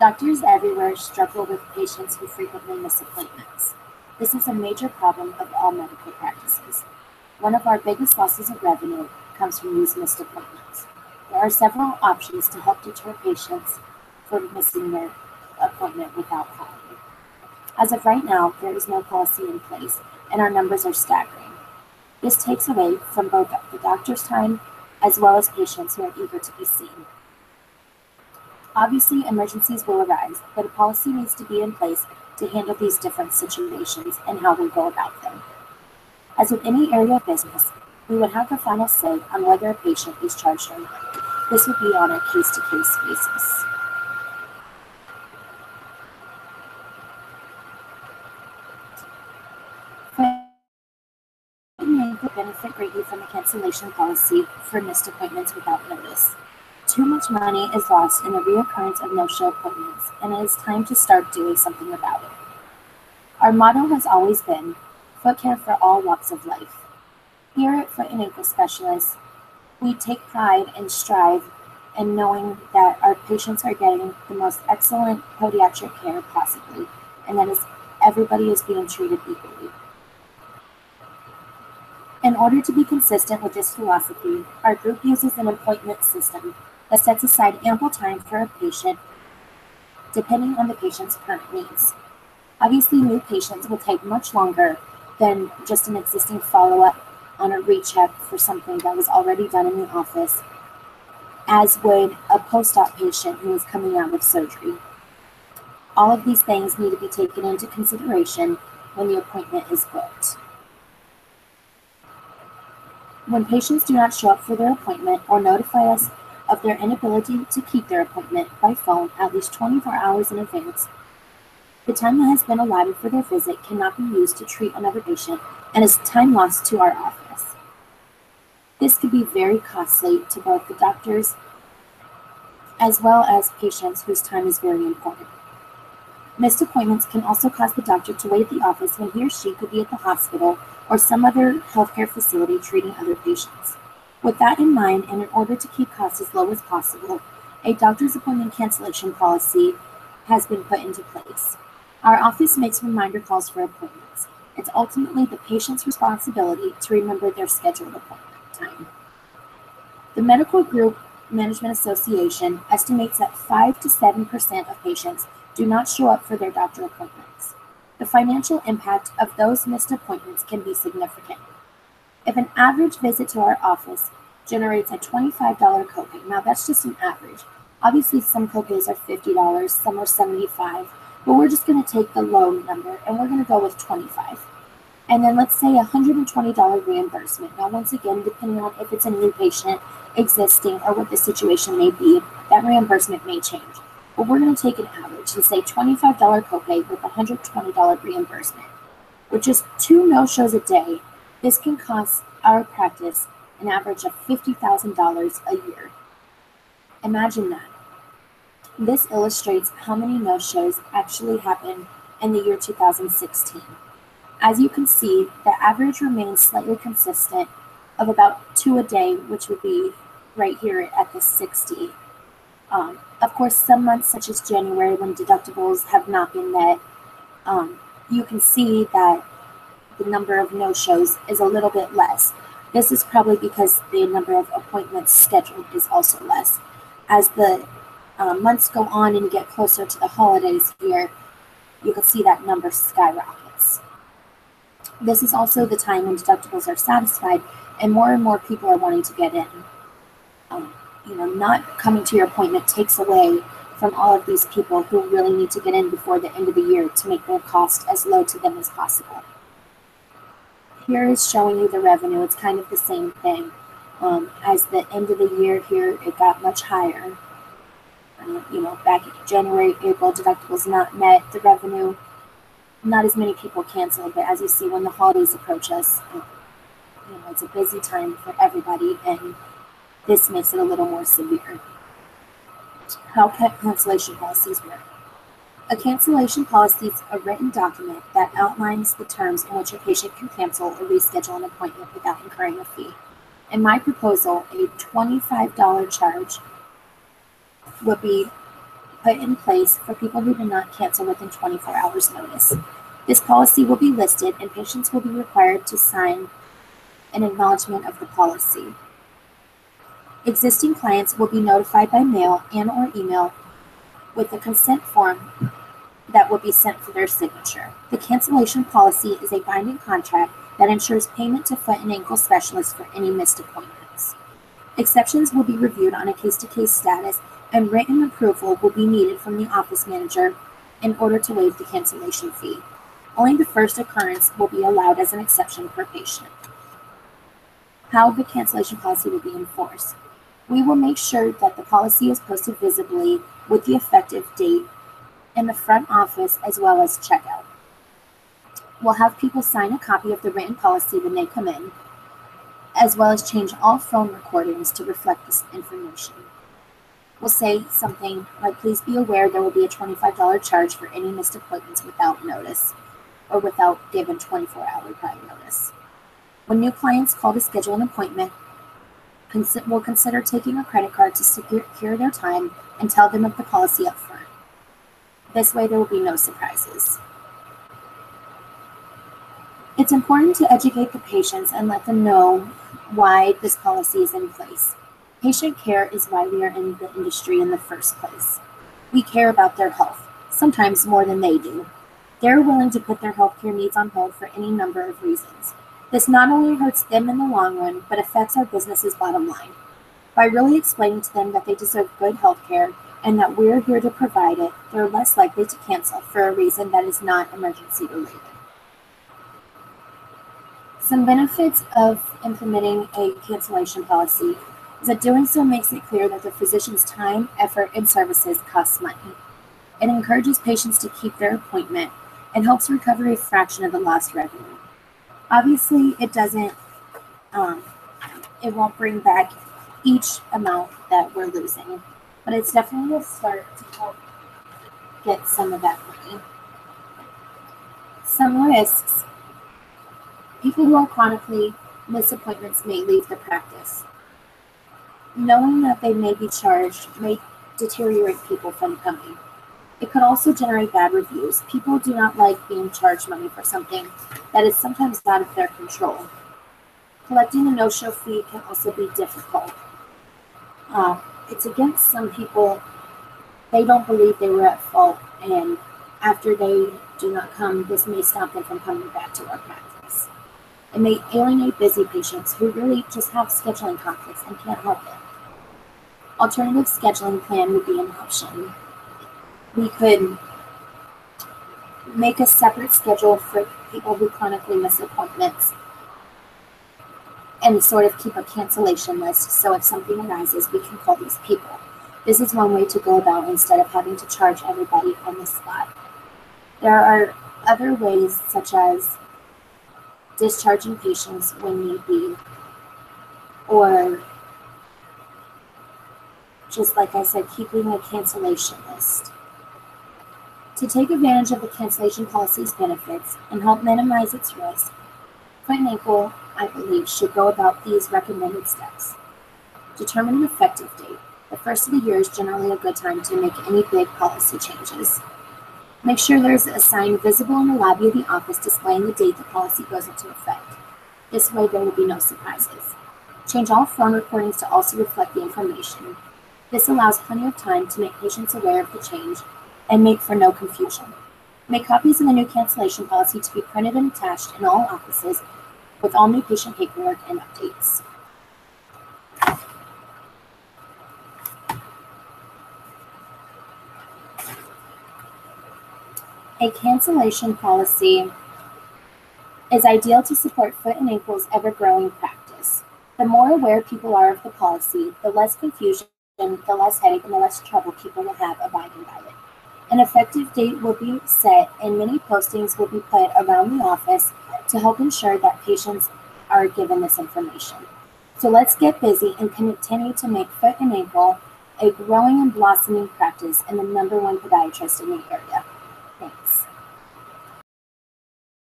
Doctors everywhere struggle with patients who frequently miss appointments. This is a major problem of all medical practices. One of our biggest losses of revenue comes from these missed appointments. There are several options to help deter patients from missing their appointment without calling. As of right now, there is no policy in place, and our numbers are staggering. This takes away from both the doctor's time as well as patients who are eager to be seen. Obviously, emergencies will arise, but a policy needs to be in place to handle these different situations and how we go about them. As with any area of business, we would have the final say on whether a patient is charged or not. This would be on a case-to-case basis. May benefit greatly from a cancellation policy for missed appointments without notice. Too much money is lost in the reoccurrence of no-show appointments, and it is time to start doing something about it. Our motto has always been, foot care for all walks of life. Here at Foot and Ankle Specialists, we take pride and strive in knowing that our patients are getting the most excellent podiatric care possibly, and that everybody is being treated equally. In order to be consistent with this philosophy, our group uses an appointment system that sets aside ample time for a patient depending on the patient's current needs. Obviously, new patients will take much longer than just an existing follow-up on a recheck for something that was already done in the office, as would a post-op patient who is coming out of surgery. All of these things need to be taken into consideration when the appointment is booked. When patients do not show up for their appointment or notify us of their inability to keep their appointment by phone at least 24 hours in advance, the time that has been allotted for their visit cannot be used to treat another patient and is time lost to our office. This could be very costly to both the doctors as well as patients whose time is very important. Missed appointments can also cause the doctor to wait at the office when he or she could be at the hospital or some other healthcare facility treating other patients. With that in mind, and in order to keep costs as low as possible, a doctor's appointment cancellation policy has been put into place. Our office makes reminder calls for appointments. It's ultimately the patient's responsibility to remember their scheduled appointment time. The Medical Group Management Association estimates that 5 to 7% of patients do not show up for their doctor appointments. The financial impact of those missed appointments can be significant. If an average visit to our office generates a $25 copay, now that's just an average. Obviously, some copays are $50, some are $75, but we're just going to take the low number and we're going to go with $25. And then let's say a $120 reimbursement. Now, once again, depending on if it's a new patient, existing, or what the situation may be, that reimbursement may change. But we're going to take an average and say $25 copay with $120 reimbursement. With just 2 no-shows a day, this can cost our practice an average of $50,000 a year. Imagine that. This illustrates how many no-shows actually happened in the year 2016. As you can see, the average remains slightly consistent of about 2 a day, which would be right here at the 60. Of course, some months, such as January, when deductibles have not been met, you can see that the number of no-shows is a little bit less. This is probably because the number of appointments scheduled is also less. As the months go on and you get closer to the holidays here, you can see that number skyrockets. This is also the time when deductibles are satisfied and more people are wanting to get in. Not coming to your appointment takes away from all of these people who really need to get in before the end of the year to make their cost as low to them as possible. Here is showing you the revenue. It's kind of the same thing. As the end of the year here, it got much higher. Back in January, April, deductibles not met, the revenue, not as many people canceled, but as you see, when the holidays approach us, it's a busy time for everybody, and this makes it a little more severe. How cancellation policies work. A cancellation policy is a written document that outlines the terms in which a patient can cancel or reschedule an appointment without incurring a fee. In my proposal, a $25 charge would be put in place for people who do not cancel within 24 hours notice. This policy will be listed and patients will be required to sign an acknowledgement of the policy. Existing clients will be notified by mail and/or email with a consent form that will be sent for their signature. The cancellation policy is a binding contract that ensures payment to foot and ankle specialists for any missed appointments. Exceptions will be reviewed on a case-to-case status, and written approval will be needed from the office manager in order to waive the cancellation fee. Only the first occurrence will be allowed as an exception per patient. How the cancellation policy will be enforced. We will make sure that the policy is posted visibly with the effective date in the front office as well as checkout. We'll have people sign a copy of the written policy when they come in, as well as change all phone recordings to reflect this information. We'll say something like, please be aware there will be a $25 charge for any missed appointments without notice or without given 24-hour prior notice. When new clients call to schedule an appointment, we'll consider taking a credit card to secure their time and tell them of the policy up front. This way there will be no surprises. It's important to educate the patients and let them know why this policy is in place. Patient care is why we are in the industry in the first place. We care about their health, sometimes more than they do. They're willing to put their healthcare needs on hold for any number of reasons. This not only hurts them in the long run, but affects our business's bottom line. By really explaining to them that they deserve good healthcare and that we're here to provide it, they're less likely to cancel for a reason that is not emergency related. Some benefits of implementing a cancellation policy is that doing so makes it clear that the physician's time, effort, and services cost money. It encourages patients to keep their appointment and helps recover a fraction of the lost revenue. Obviously, it won't bring back each amount that we're losing, but it's definitely a start to help get some of that money. Some risks. People who are chronically miss appointments may leave the practice. Knowing that they may be charged may deteriorate people from coming. It could also generate bad reviews. People do not like being charged money for something that is sometimes out of their control. Collecting a no-show fee can also be difficult. It's against some people. They don't believe they were at fault, and after they do not come, this may stop them from coming back to our practice. It may alienate busy patients who really just have scheduling conflicts and can't help it. Alternative scheduling plan would be an option. We could make a separate schedule for people who chronically miss appointments and sort of keep a cancellation list, so if something arises, we can call these people. This is one way to go about instead of having to charge everybody on the spot. There are other ways, such as discharging patients when need be, or just like I said, keeping a cancellation list. To take advantage of the cancellation policy's benefits and help minimize its risk, Foot and Ankle, I believe, should go about these recommended steps. Determine an effective date. The first of the year is generally a good time to make any big policy changes. Make sure there's a sign visible in the lobby of the office displaying the date the policy goes into effect. This way there will be no surprises. Change all phone recordings to also reflect the information. This allows plenty of time to make patients aware of the change and make for no confusion. Make copies of the new cancellation policy to be printed and attached in all offices with all new patient paperwork and updates. A cancellation policy is ideal to support Foot and Ankle's ever-growing practice. The more aware people are of the policy, the less confusion, the less headache, and the less trouble people will have abiding by it. An effective date will be set, and many postings will be put around the office to help ensure that patients are given this information. So let's get busy and continue to make Foot and Ankle a growing and blossoming practice and the #1 podiatrist in the area.